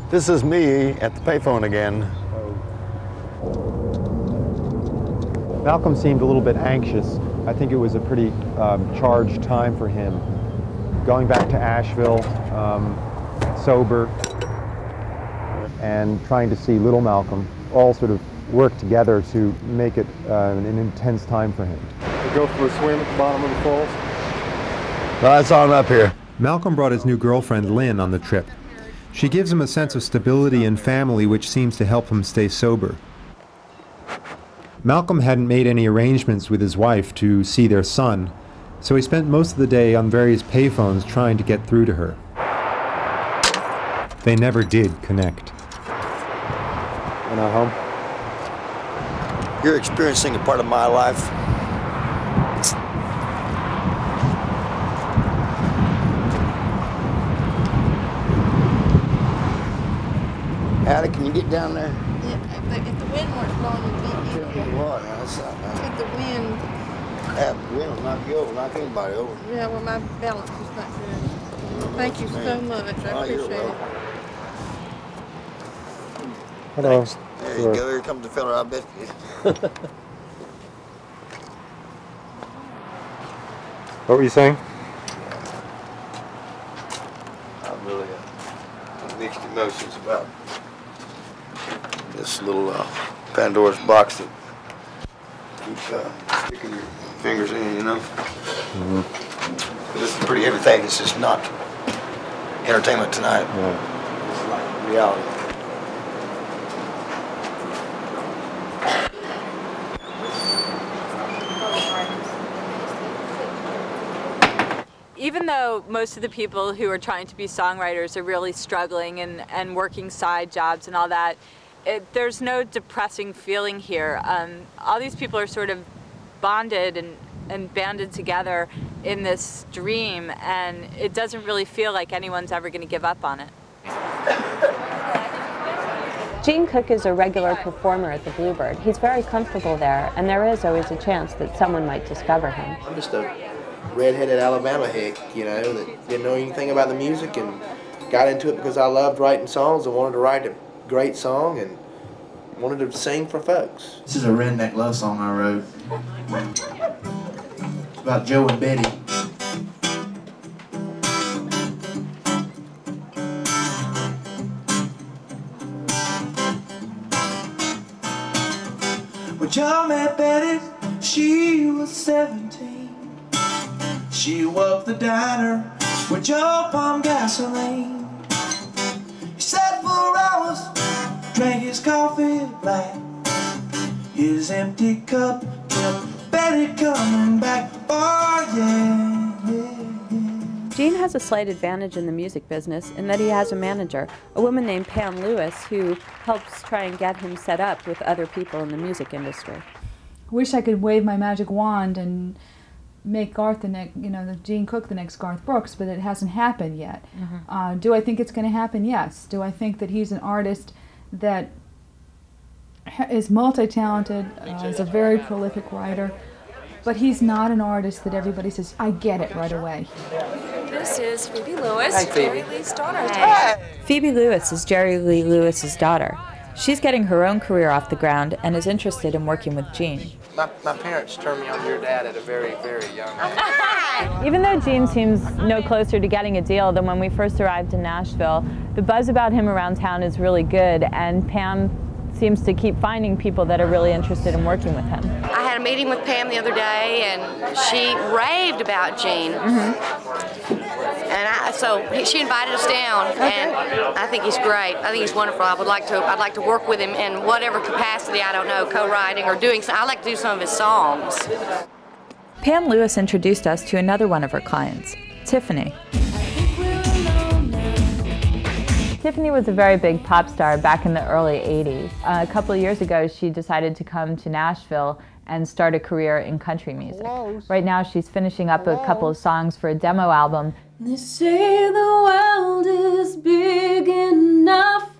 This is me at the payphone again. Malcolm seemed a little bit anxious. I think it was a pretty charged time for him. Going back to Asheville, sober, and trying to see little Malcolm all sort of work together to make it an intense time for him. We go for a swim at the bottom of the falls? No, it's on up here. Malcolm brought his new girlfriend, Lynn, on the trip. She gives him a sense of stability and family which seems to help him stay sober. Malcolm hadn't made any arrangements with his wife to see their son, so he spent most of the day on various payphones trying to get through to her. They never did connect. We're not home? You're experiencing a part of my life. Addie, can you get down there? Yeah, if the wind weren't blowing, it'd be easier. What? That's not nice. If the wind... Yeah, the wind will knock you over, knock anybody over. Yeah, well, my balance is not good. Thank you so much. I appreciate it. Hello. There you go. Here comes the fella, I bet you. What were you saying? I'm really mixed emotions about this little Pandora's box that keeps sticking your fingers in, you know? Mm-hmm. This is a pretty heavy thing. It's just not entertainment tonight. Yeah. It's like reality. Even though most of the people who are trying to be songwriters are really struggling and working side jobs and all that, there's no depressing feeling here. All these people are sort of bonded and banded together in this dream, and it doesn't really feel like anyone's ever going to give up on it. Gene Cook is a regular performer at the BlueBird. He's very comfortable there, and there is always a chance that someone might discover him. I'm just a red-headed Alabama hick, you know, that didn't know anything about the music and got into it because I loved writing songs and wanted to write a great song and wanted to sing for folks. This is a redneck love song I wrote. It's about Joe and Betty. When Joe met Betty, she was 17. She worked the diner with Joe pumped gasoline. He sat for hours, drank his coffee black. His empty cup kept Betty coming back. Oh yeah, yeah, yeah. Gene has a slight advantage in the music business in that he has a manager, a woman named Pam Lewis, who helps try and get him set up with other people in the music industry. I wish I could wave my magic wand and make Garth the next, the Gene Cook the next Garth Brooks, but it hasn't happened yet. Mm-hmm. Do I think it's going to happen? Yes. Do I think that he's an artist that is multi-talented, is a very prolific writer, but he's not an artist that everybody says, I get it right away. This is Phoebe Lewis, Hi, Phoebe. Jerry Lee's daughter. Hey. Phoebe Lewis is Jerry Lee Lewis's daughter. She's getting her own career off the ground and is interested in working with Gene. My parents turned me on to your dad at a very, very young age. Even though Gene seems no closer to getting a deal than when we first arrived in Nashville, the buzz about him around town is really good, and Pam seems to keep finding people that are really interested in working with him. I had a meeting with Pam the other day, and she raved about Gene. Mm-hmm. And so she invited us down, and I think he's great. I think he's wonderful. I'd like to work with him in whatever capacity, I don't know, co-writing or doing. I'd like to do some of his songs. Pam Lewis introduced us to another one of her clients, Tiffany. Tiffany was a very big pop star back in the early 80s. A couple of years ago, she decided to come to Nashville and start a career in country music. Right now, she's finishing up a couple of songs for a demo album. They say the world is big enough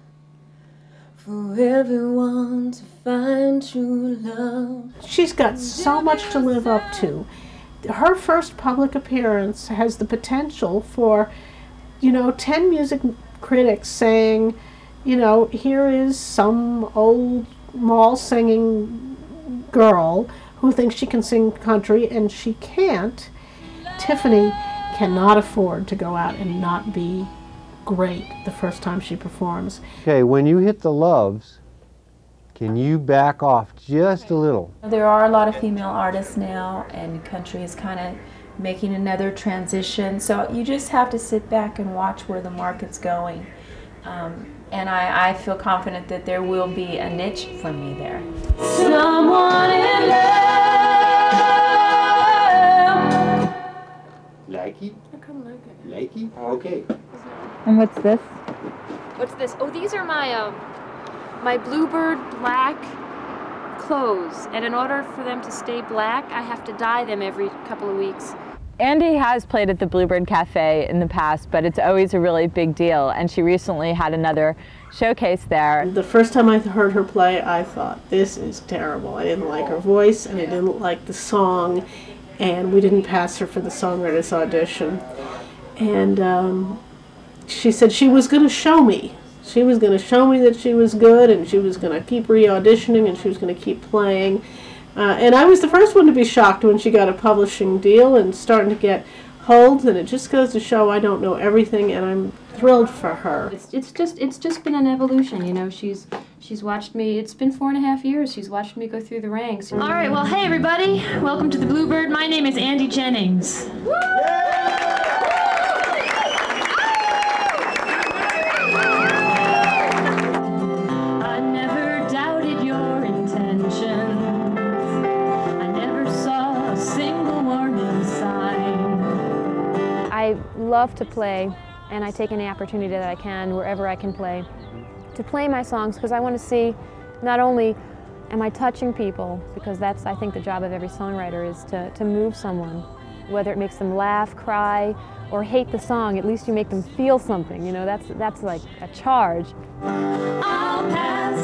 for everyone to find true love. She's got so much to live up to. Her first public appearance has the potential for, 10 music critics saying, you know, here is some old mall singing girl who thinks she can sing country and she can't. Tiffany cannot afford to go out and not be great the first time she performs. Okay, when you hit the loves, can you back off just a little? There are a lot of female artists now, and country is kind of making another transition. So you just have to sit back and watch where the market's going. And I feel confident that there will be a niche for me there. Someone in love. Like it? I kind of like it. Like it? Okay. And what's this? What's this? Oh, these are my my BlueBird black clothes. And in order for them to stay black, I have to dye them every couple of weeks. Andy has played at the BlueBird Cafe in the past, but it's always a really big deal, and she recently had another showcase there. The first time I heard her play, I thought, this is terrible. I didn't like her voice, and I didn't like the song, and we didn't pass her for the songwriter's audition. And she said she was going to show me. She was going to show me that she was good, and she was going to keep re-auditioning, and she was going to keep playing. And I was the first one to be shocked when she got a publishing deal and starting to get holds, and it just goes to show I don't know everything, and I'm thrilled for her. It's just been an evolution, you know. She's watched me. It's been 4.5 years. She's watched me go through the ranks. All right, well, hey everybody, welcome to the BlueBird. My name is Andy Jennings. I never doubted your intentions. I never saw a single warning sign. I love to play, and I take any opportunity that I can, wherever I can play, to play my songs, because I want to see not only am I touching people, because that's, I think, the job of every songwriter is to move someone, whether it makes them laugh, cry, or hate the song, at least you make them feel something, you know, that's like a charge. I'll pass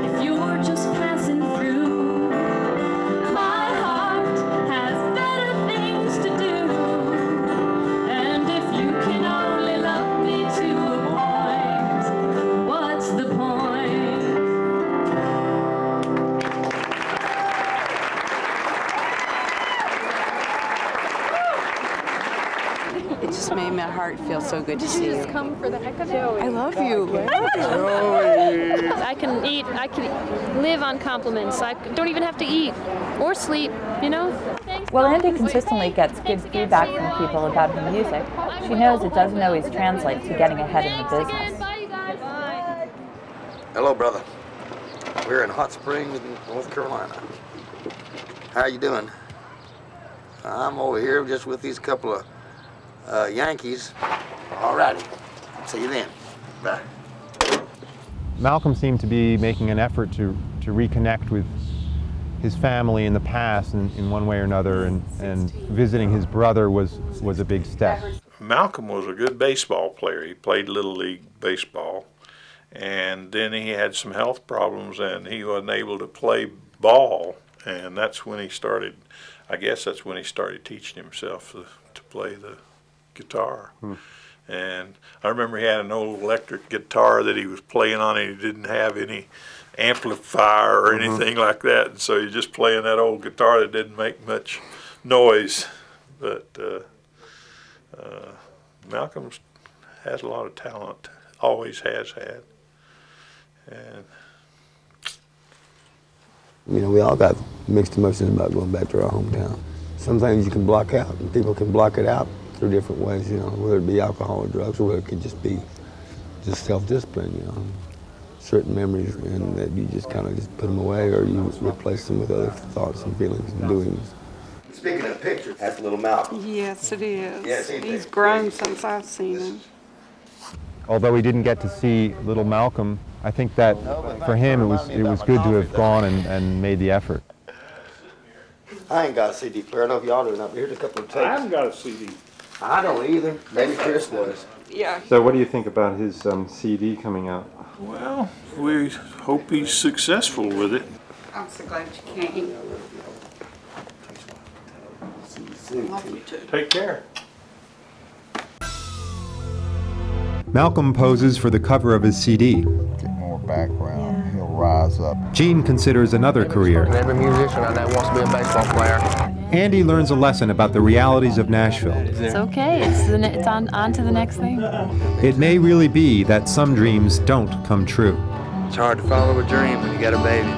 if you're just passing through. My heart has better things to do. And if you can only love me to a point, what's the point? It just made my heart feel so good to see you. Just come for the heck of it? I love you. I can eat, I can live on compliments. I don't even have to eat or sleep, you know? Well, Andy consistently gets good feedback from people about her music. She knows it doesn't always translate to getting ahead in the business. Hello, brother. We're in Hot Springs, North Carolina. How you doing? I'm over here just with these couple of Yankees. All righty. See you then. Bye. Malcolm seemed to be making an effort to reconnect with his family in the past in one way or another, and visiting his brother was a big step. Malcolm was a good baseball player. He played Little League baseball, and then he had some health problems and he wasn't able to play ball, and that's when he started, I guess that's when he started teaching himself to play the guitar. And I remember he had an old electric guitar that he was playing on, and he didn't have any amplifier or anything like that, and so he's just playing that old guitar that didn't make much noise. But Malcolm has a lot of talent, always has had. And You know, we all got mixed emotions about going back to our hometown. Some things you can block out, and people can block it out through different ways, you know, whether it be alcohol or drugs, or whether it could just be just self-discipline, you know. Certain memories, and that you just kind of just put them away, or you replace them with other thoughts and feelings and doings. Speaking of pictures, that's little Malcolm. Yes, it is. Yes, He's grown since I've seen him. Although we didn't get to see little Malcolm, I think that for him it was good to have gone and made the effort. I ain't got a CD player. I don't know if y'all do or not, but here's a couple of tapes. I haven't got a CD. I don't either. Maybe Chris does. Yeah. So what do you think about his CD coming out? well, we hope he's successful with it. I'm so glad you came. Love you too. Take care. Malcolm poses for the cover of his CD. background. He'll rise up. Gene considers another career. Every musician I know wants to be a baseball player. Andy learns a lesson about the realities of Nashville. It's okay. It's on to the next thing. It may really be that some dreams don't come true. It's hard to follow a dream when you got a baby.